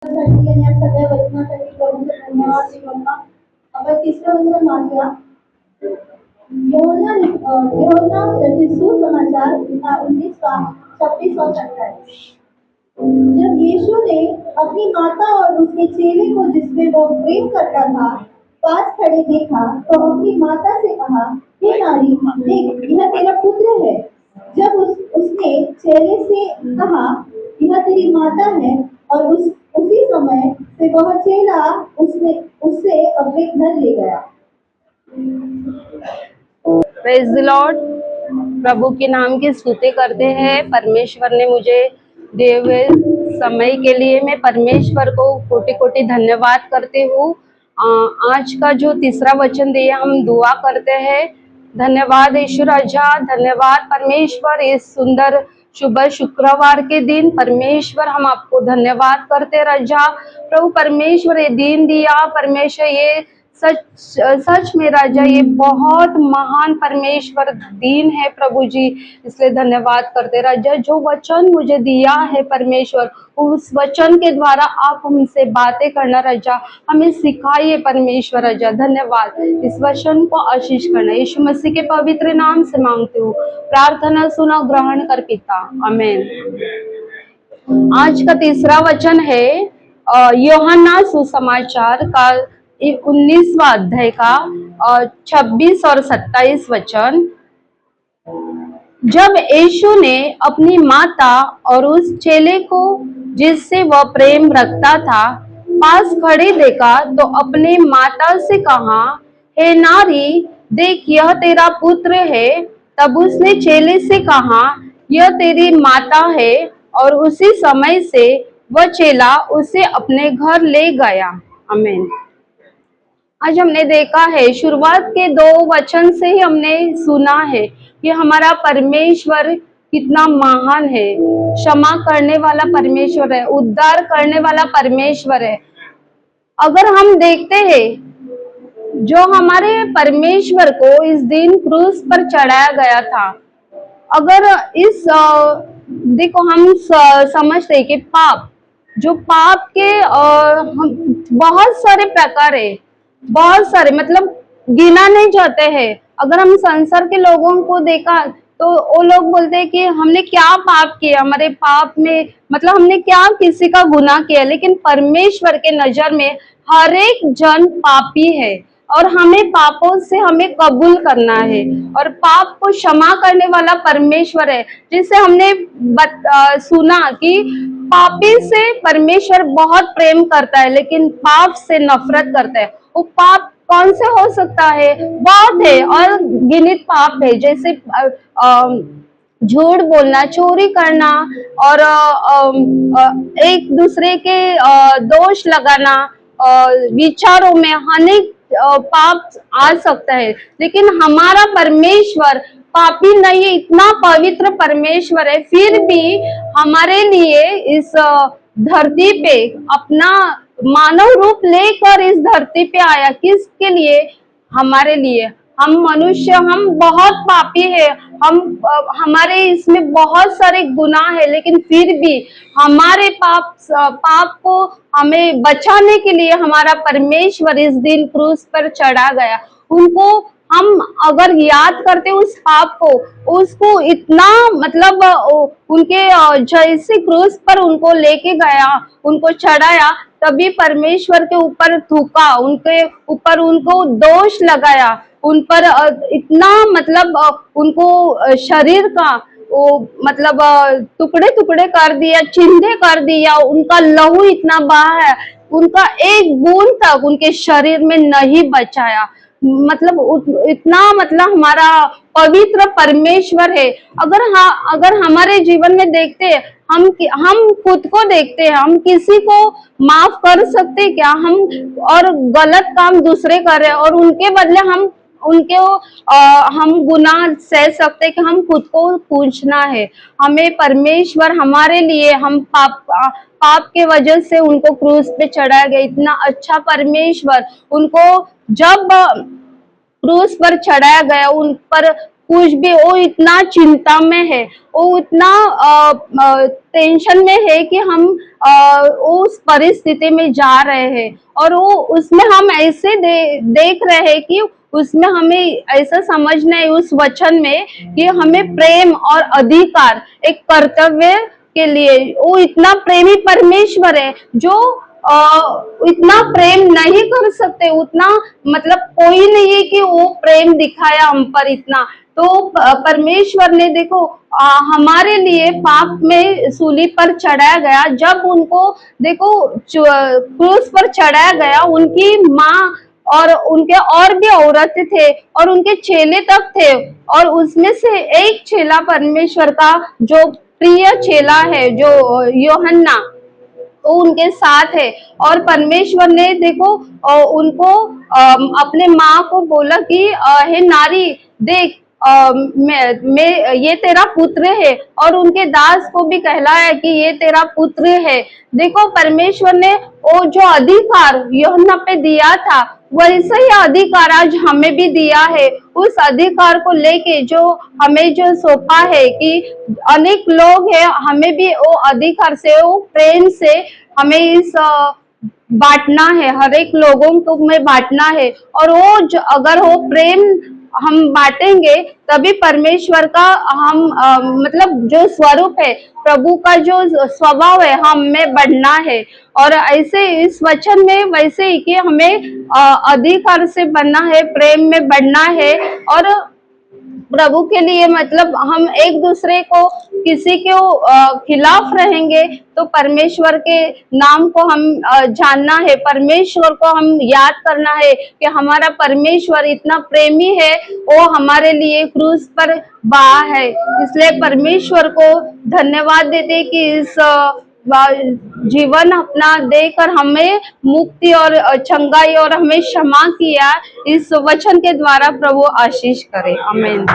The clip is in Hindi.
या सगळ्या वचनासाठी प्रभूचे धन्यवाद देऊ नका. आपण तिसरं वचन वाचूया. यूहन्ना रचित सुसमाचार 19 का 26 और 27. जब यीशु ने अपनी माता और उसके चेले को जिसमें वह प्रेम करता था पास खड़े देखा तो अपनी माता से कहा, हे नारी, देख यह तेरा पुत्र है. जब उसने चेले से कहा, यह तेरी माता है, और उसी समय से वह चेला उससे अपने घर ले गया. Praise the Lord. प्रभु के नाम की स्तुति करते हैं. परमेश्वर ने मुझे दिए हुए समय के लिए मैं परमेश्वर को कोटि कोटि धन्यवाद करते हूँ. आज का जो तीसरा वचन दिया हम दुआ करते हैं. धन्यवाद यीशु राजा, धन्यवाद परमेश्वर. इस सुंदर शुभ शुक्रवार के दिन परमेश्वर हम आपको धन्यवाद करते राजा. प्रभु परमेश्वर ये दिन दिया परमेश्वर, ये सच में राजा ये बहुत महान परमेश्वर दिन है प्रभु जी, इसलिए धन्यवाद करते राजा. जो वचन मुझे दिया है परमेश्वर, उस वचन के द्वारा आप हमसे बातें करना राजा, हमें सिखाइए परमेश्वर राजा. धन्यवाद. इस वचन को आशीष करना यीशु मसीह के पवित्र नाम से मांगती हूँ. प्रार्थना सुना, ग्रहण कर पिता. आमीन. आज का तीसरा वचन है यूहन्ना सुसमाचार का 19वां अध्याय का 26 और 27 वचन. जब यीशु ने अपनी माता और उस चेले को जिससे वह प्रेम रखता था पास खड़े देखा तो अपने माता से कहा, हे नारी, देख यह तेरा पुत्र है. तब उसने चेले से कहा, यह तेरी माता है, और उसी समय से वह चेला उसे अपने घर ले गया. आमीन. आज हमने देखा है, शुरुआत के 2 वचन से ही हमने सुना है कि हमारा परमेश्वर कितना महान है, क्षमा करने वाला परमेश्वर है, उद्धार करने वाला परमेश्वर है. अगर हम देखते हैं जो हमारे परमेश्वर को इस दिन क्रूस पर चढ़ाया गया था, अगर इस देखो हम समझते हैं कि पाप के बहुत सारे प्रकार है, बहुत सारे मतलब गिना नहीं जाते हैं. अगर हम संसार के लोगों को देखा तो वो लोग बोलते हैं कि हमने क्या पाप किया, हमारे पाप में मतलब हमने क्या किसी का गुनाह किया. लेकिन परमेश्वर के नजर में हर एक जन पापी है और हमें पापों से हमें कबूल करना है, और पाप को क्षमा करने वाला परमेश्वर है. जिससे हमने सुना कि पापी से परमेश्वर बहुत प्रेम करता है लेकिन पाप से नफरत करता है. वो पाप कौन से हो सकता है? बहुत है और गिनित पाप है, जैसे झूठ बोलना, चोरी करना, और एक दूसरे के दोष लगाना, विचारों में अनेक पाप आ सकता है. लेकिन हमारा परमेश्वर पापी नहीं है, इतना पवित्र परमेश्वर है, फिर भी हमारे लिए इस धरती पे अपना मानव रूप लेकर इस धरती पे आया. किसके लिए? हमारे लिए. हम मनुष्य, हम बहुत पापी है, हमारे इसमें बहुत सारे गुनाह है, लेकिन फिर भी हमारे पाप को हमें बचाने के लिए हमारा परमेश्वर इस दिन क्रूस पर चढ़ा गया. उनको हम अगर याद करते उस पाप को, उसको इतना मतलब उनके जैसे क्रूस पर उनको लेके गया, उनको चढ़ाया, तभी परमेश्वर के ऊपर थूका, उनके ऊपर उनको दोष लगाया, उन पर इतना मतलब उनको शरीर का वो मतलब टुकड़े टुकड़े कर दिया, चिन्हे कर दिया. उनका लहू इतना बहा है, उनका एक बूंद तक उनके शरीर में नहीं बचाया. मतलब इतना मतलब हमारा पवित्र परमेश्वर है. अगर हमारे जीवन में देखते हैं, हम खुद को देखते हैं, हम किसी को माफ कर सकते क्या? हम और गलत काम दूसरे कर रहे हैं और उनके बदले हम गुनाह सह सकते कि हम खुद को पूछना है. हमें परमेश्वर हमारे लिए, हम पाप के वजह से उनको क्रूस पे चढ़ाया गया. इतना अच्छा परमेश्वर, उनको जब क्रूस पर चढ़ाया गया, उन पर कुछ भी, वो इतना चिंता में है, वो इतना टेंशन में है कि हम उस परिस्थिति में जा रहे हैं, और वो उसमें हम ऐसे देख रहे हैं कि उसमें हमें ऐसा समझना है उस वचन में कि हमें प्रेम और अधिकार, एक कर्तव्य के लिए, वो इतना प्रेमी परमेश्वर है जो इतना प्रेम नहीं कर सकते, उतना मतलब कोई नहीं है कि वो प्रेम दिखाया हम पर इतना। तो परमेश्वर ने देखो हमारे लिए पाप में सूली पर चढ़ाया गया, जब उनको देखो क्रूस पर चढ़ाया गया, उनकी माँ और उनके और भी औरत थे और उनके चेले तक थे, और उसमें से एक चेला परमेश्वर का जो प्रिय चेला है, जो यूहन्ना, वो उनके साथ है। और परमेश्वर ने देखो उनको अपने माँ को बोला कि हे नारी देख, मैं ये तेरा पुत्र है, और उनके दास को भी कहलाया कि ये तेरा पुत्र है। देखो परमेश्वर ने वो जो अधिकार यूहन्ना पे दिया था, वैसे ही अधिकार आज हमें भी दिया है। उस अधिकार को लेके जो हमें जो सौंपा है कि अनेक लोग हैं, हमें भी वो अधिकार से, वो प्रेम से हमें इस बांटना है, हर एक लोगों को में बांटना है। और वो जो अगर वो प्रेम हम बांटेंगे तभी परमेश्वर का हम मतलब जो स्वरूप है, प्रभु का जो स्वभाव है, हम में बढ़ना है। और ऐसे इस वचन में वैसे ही कि हमें अधिकार से बनना है, प्रेम में बढ़ना है, और प्रभु के लिए मतलब हम एक दूसरे को किसी के खिलाफ रहेंगे तो परमेश्वर के नाम को हम जानना है, परमेश्वर को हम याद करना है कि हमारा परमेश्वर इतना प्रेमी है, वो हमारे लिए क्रूस पर बहा है। इसलिए परमेश्वर को धन्यवाद देते कि इस जीवन अपना देकर हमें मुक्ति और चंगाई और हमें क्षमा किया। इस वचन के द्वारा प्रभु आशीष करे। आमीन।